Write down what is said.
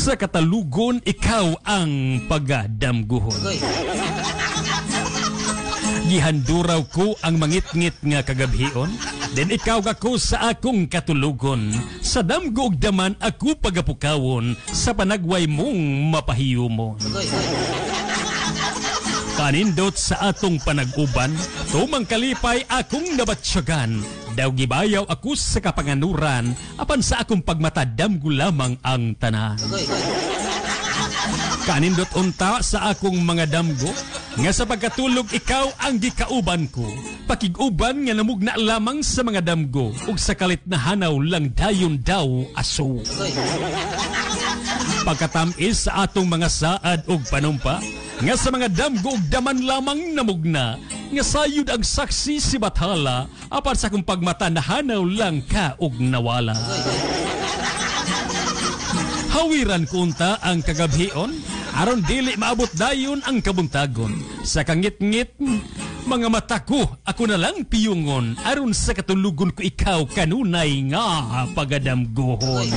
Sa katalugon, ikaw ang pagadamguhon. Gihanduraw ko ang mangit-ngit nga kagabhion, then ikaw ako sa akong katulugon. Sa damgo ug daman ako pagapukawon, sa panagway mong mapahiyumon. Kanindot sa atong panag-uban, tumang kalipay akong nabatsyagan. Daw gibayaw ako sa kapanganuran, apan sa akong pagmatadamgo lamang ang tanan. Kanindot unta sa akong mga damgo, nga sa pagkatulog ikaw ang gikauban ko. Pakiguban nga namugna lamang sa mga damgo, ug sa kalit na hanaw lang dayon daw aso. Pagkatamis sa atong mga saad ug panumpa, nga sa mga damgo ug daman lamang namugna, nga sayod ang saksi si Bathala, apan sa akong pagmata na hanaw lang ka ug nawala. Hawiran kunta ang kagabhion, aron dili maabot dayon ang kabuntagon. Sa kangit-ngit, mga mata ko, ako na lang piyungon, aron sa katulugon ko ikaw kanunay nga pagadamguhon.